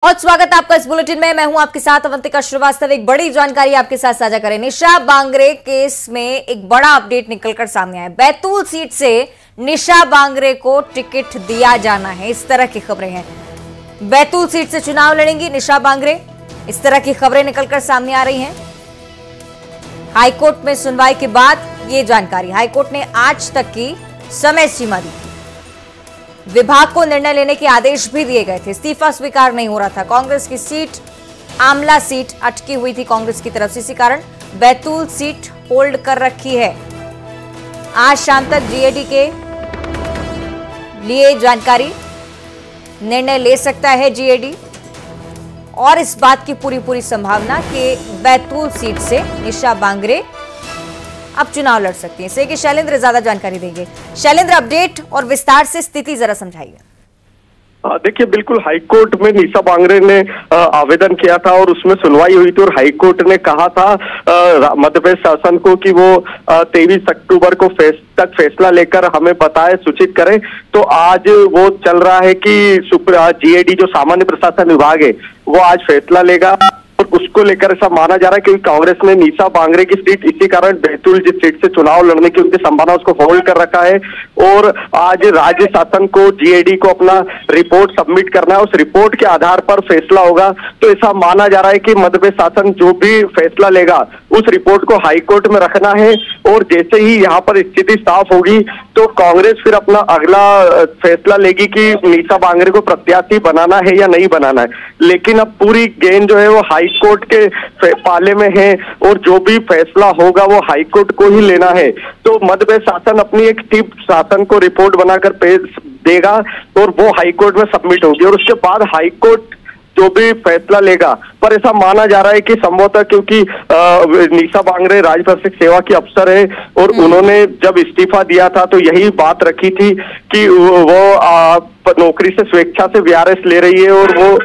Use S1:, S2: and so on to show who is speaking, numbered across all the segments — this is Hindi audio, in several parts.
S1: बहुत स्वागत है आपका इस बुलेटिन में। मैं हूं आपके साथ अवंतिका श्रीवास्तव। एक बड़ी जानकारी आपके साथ साझा करें। निशा बांगरे केस में एक बड़ा अपडेट निकलकर सामने आया। बैतूल सीट से निशा बांगरे को टिकट दिया जाना है, इस तरह की खबरें हैं। बैतूल सीट से चुनाव लड़ेंगी निशा बांगरे, इस तरह की खबरें निकलकर सामने आ रही हैं। हाईकोर्ट में सुनवाई के बाद ये जानकारी, हाईकोर्ट ने आज तक की समय सीमा दी। विभाग को निर्णय लेने के आदेश भी दिए गए थे। इस्तीफा स्वीकार नहीं हो रहा था। कांग्रेस की सीट आमला सीट अटकी हुई थी कांग्रेस की तरफ से, इसी कारण बैतूल सीट होल्ड कर रखी है। आज शाम तक जीएडी के लिए जानकारी, निर्णय ले सकता है जीएडी, और इस बात की पूरी संभावना कि बैतूल सीट से निशा बांगरे अब चुनाव लड़ सकती हैं। इससे कि शैलेंद्र ज्यादा जानकारी देंगे। शैलेंद्र, अपडेट और विस्तार से स्थिति जरा समझाइए।
S2: देखिए, बिल्कुल हाईकोर्ट में निशा बांगरे ने आवेदन किया था और उसमें सुनवाई हुई थी और हाईकोर्ट ने कहा था मध्य प्रदेश शासन को कि वो 23 अक्टूबर को तक फैसला लेकर हमें बताए, सूचित करें। तो आज वो चल रहा है कि जीएडी जो सामान्य प्रशासन विभाग है वो आज फैसला लेगा और उसको लेकर ऐसा माना जा रहा है कि कांग्रेस ने निशा बांगरे की सीट, इसी कारण बैतूल जिस सीट से चुनाव लड़ने की उनकी संभावना, उसको होल्ड कर रखा है। और आज राज्य शासन को, जीएडी को अपना रिपोर्ट सबमिट करना है, उस रिपोर्ट के आधार पर फैसला होगा। तो ऐसा माना जा रहा है कि मध्य प्रदेश शासन जो भी फैसला लेगा उस रिपोर्ट को हाईकोर्ट में रखना है और जैसे ही यहाँ पर स्थिति साफ होगी तो कांग्रेस फिर अपना अगला फैसला लेगी कि निशा बांगरे को प्रत्याशी बनाना है या नहीं बनाना है। लेकिन अब पूरी गेंद जो है वो हाईकोर्ट के पाले में है और जो भी फैसला होगा वो हाईकोर्ट को ही लेना है। तो मध्य प्रदेश शासन अपनी एक टीम शासन को रिपोर्ट बनाकर पेश देगा और वो हाईकोर्ट में सबमिट होगी और उसके बाद हाईकोर्ट जो भी फैसला लेगा। पर ऐसा माना जा रहा है कि संभवतः, क्योंकि निशा बांगरे राज्य प्रशासनिक सेवा की अफसर है और उन्होंने जब इस्तीफा दिया था तो यही बात रखी थी कि वो नौकरी से स्वेच्छा से वीआरएस ले रही है और वो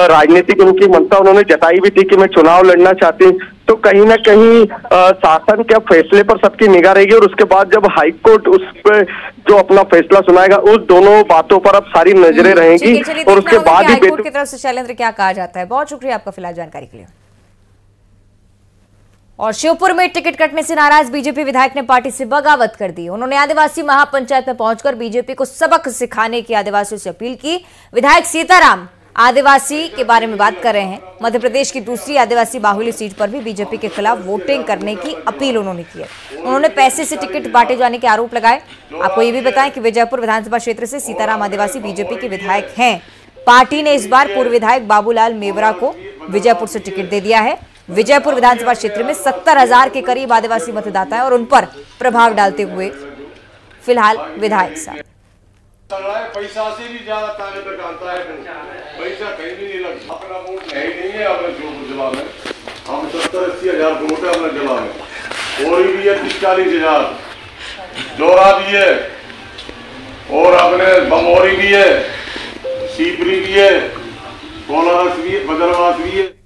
S2: राजनीतिक उनकी मंशा उन्होंने जताई भी थी कि मैं चुनाव लड़ना चाहती हूँ। तो कहीं ना कहीं शासन के फैसले पर सबकी निगाह रहेगी और उसके बाद जब हाईकोर्ट उस पर जो अपना फैसला सुनाएगा, उस दोनों बातों पर अब सारी नजरें रहेंगी और उसके बाद ही
S1: हाईकोर्ट की तरफ से शैलेंद्र क्या कहा जाता है। बहुत शुक्रिया आपका फिलहाल जानकारी के लिए। और श्योपुर में टिकट कटने से नाराज बीजेपी विधायक ने पार्टी से बगावत कर दी। उन्होंने आदिवासी महापंचायत में पहुंचकर बीजेपी को सबक सिखाने की आदिवासियों से अपील की। विधायक सीताराम आदिवासी के बारे में बात कर रहे हैं। मध्य प्रदेश की दूसरी आदिवासी बाहुल्य सीट पर भी बीजेपी के खिलाफ वोटिंग करने की अपील उन्होंने की है। उन्होंने पैसे से टिकट बांटे जाने के आरोप लगाए। आपको ये भी बताएं कि विजयपुर विधानसभा क्षेत्र से सीताराम आदिवासी बीजेपी के विधायक हैं। पार्टी ने इस बार पूर्व विधायक बाबूलाल मेवरा को विजयपुर से टिकट दे दिया है। विजयपुर विधानसभा क्षेत्र में 70,000 के करीब आदिवासी मतदाता हैं और उन पर प्रभाव डालते हुए फिलहाल विधायक साहब
S3: पैसा से भी ज्यादा ताने पे आता है। पैसा कहीं भी नहीं लगता। अपना वोट है ही नहीं है अपने जिला में। हम 70-80 हजार वोट है अपने जिला में। और भी है 30-40 हजार। डोरा भी है और अपने बमोरी भी है, सीपरी भी है, कोलारस भी है, बदरवास भी है।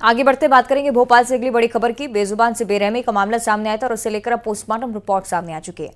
S1: आगे बढ़ते बात करेंगे भोपाल से अगली बड़ी खबर की। बेजुबान से बेरहमी का मामला सामने आया था और उसे लेकर अब पोस्टमार्टम रिपोर्ट सामने आ चुकी है।